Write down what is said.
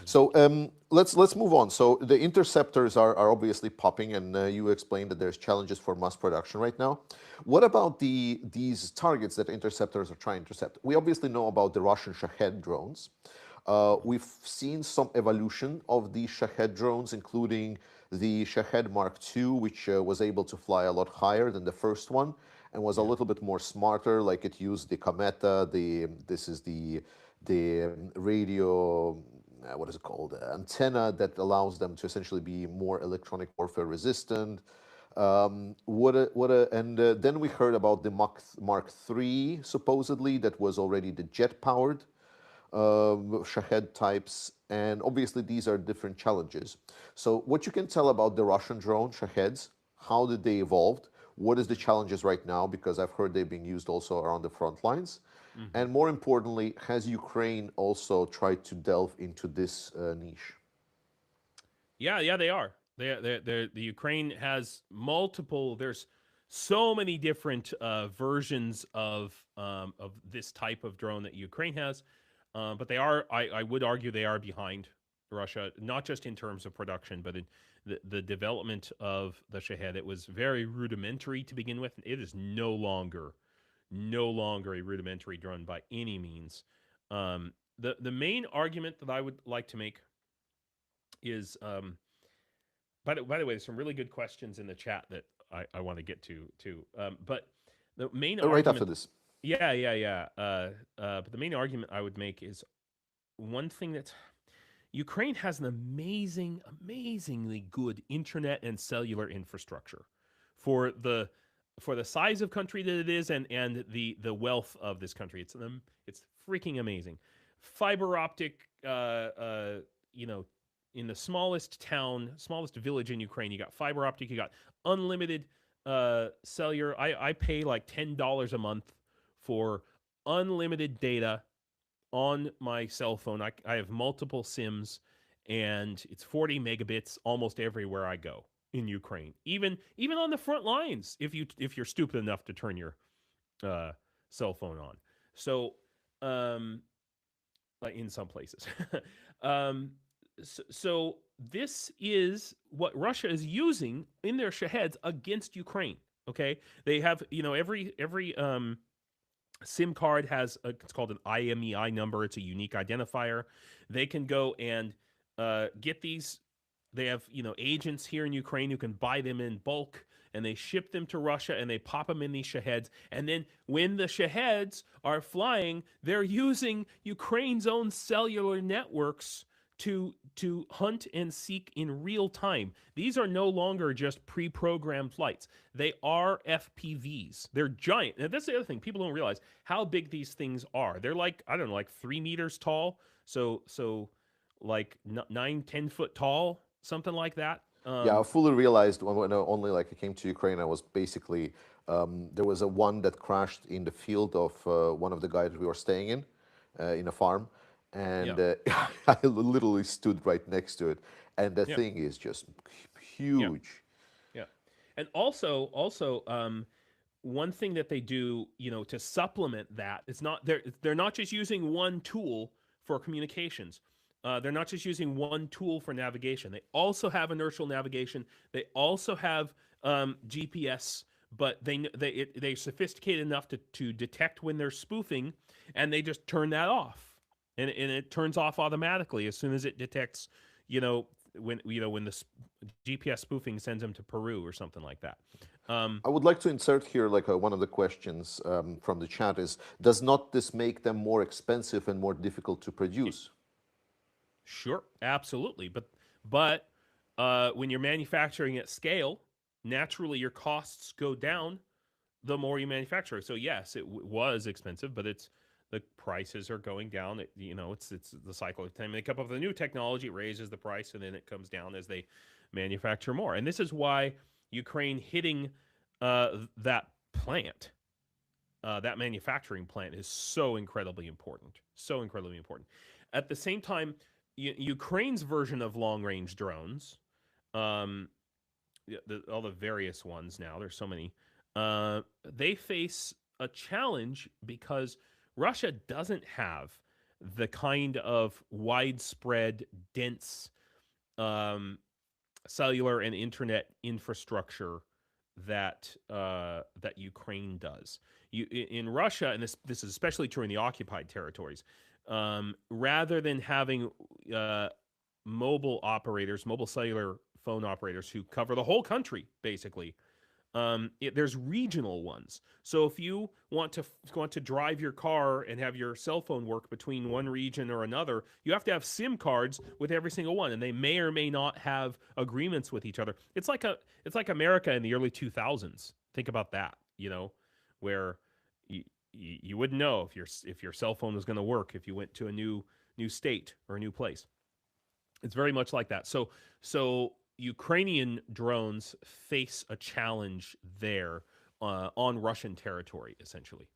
So let's move on. So the interceptors are obviously popping, and you explained that there's challenges for mass production right now. What about these targets that interceptors are trying to intercept? We obviously know about the Russian Shahed drones. We've seen some evolution of the Shahed drones, including the Shahed Mark II, which was able to fly a lot higher than the first one and was a Yeah. little bit more smarter. Like it used the Cometa, the radio, what is it called, antenna that allows them to essentially be more electronic warfare resistant. And then we heard about the Mark III, supposedly, that was already the jet powered Shahed types, and obviously these are different challenges. So, what you can tell about the Russian drone Shaheds? How did they evolve? What is the challenges right now? Because I've heard they're being used also around the front lines. Hmm. And more importantly, has Ukraine also tried to delve into this niche? Yeah, yeah, they are. The Ukraine has multiple. There's so many different versions of this type of drone that Ukraine has, but they are. I would argue they are behind Russia, not just in terms of production, but in the development of the Shahed. It was very rudimentary to begin with. It is no longer a rudimentary drone by any means. The main argument that I would like to make is by the way, there's some really good questions in the chat that I want to get to too. But the main Right after argument, this. yeah, yeah, yeah. But the main argument I would make is one thing that Ukraine has an amazingly good internet and cellular infrastructure for the size of country that it is, and the wealth of this country. It's freaking amazing. Fiber optic, you know, in the smallest town, smallest village in Ukraine, you got fiber optic, you got unlimited cellular. I pay like $10 a month for unlimited data on my cell phone. I have multiple SIMs, and it's 40 megabits almost everywhere I go in Ukraine. Even on the front lines, if you're stupid enough to turn your uh, cell phone on. So, um, like in some places. um, so this is what Russia is using in their Shaheds against Ukraine. Okay, they have every SIM card has it's called an IMEI number. It's a unique identifier. They can go and get these. They have agents here in Ukraine who can buy them in bulk, and they ship them to Russia, and they pop them in these Shaheds. And then when the Shaheds are flying, they're using Ukraine's own cellular networks to hunt and seek in real time. These are no longer just pre-programmed flights. They are FPVs. They're giant. And that's the other thing. People don't realize how big these things are. They're like, I don't know, like 3 meters tall. So like 9, 10 foot tall, something like that. Yeah, I fully realized when I only like I came to Ukraine, I was basically there was a one that crashed in the field of one of the guys we were staying in a farm, Yeah. and I literally stood right next to it, and the Yeah. thing is just Yeah. huge. Yeah. And also, one thing that they do, to supplement that, it's not they're not just using one tool for communications. They're not just using one tool for navigation. They also have inertial navigation. They also have GPS, but they're sophisticated enough to detect when they're spoofing, and they just turn that off, and it turns off automatically as soon as it detects, you know, when the GPS spoofing sends them to Peru or something like that. Um, I would like to insert here like one of the questions from the chat is: does not this make them more expensive and more difficult to produce? Sure, absolutely. When you're manufacturing at scale, naturally your costs go down the more you manufacture. So yes, it was expensive, but the prices are going down. It's the cycle of time. They come up with a new technology, it raises the price, and then it comes down as they manufacture more. And this is why Ukraine hitting that plant, that manufacturing plant, is so incredibly important. So incredibly important. At the same time, Ukraine's version of long range drones, um, all the various ones now, there's so many, they face a challenge because Russia doesn't have the kind of widespread, dense cellular and internet infrastructure that Ukraine does. In Russia, and this is especially true in the occupied territories, rather than having mobile operators, mobile cellular phone operators who cover the whole country, basically, there's regional ones. So if you want to drive your car and have your cell phone work between one region or another, you have to have SIM cards with every single one, and they may or may not have agreements with each other. It's like America in the early 2000s. Think about that, where you wouldn't know if your cell phone was going to work if you went to a new state or a new place. It's very much like that. So Ukrainian drones face a challenge there on Russian territory, essentially.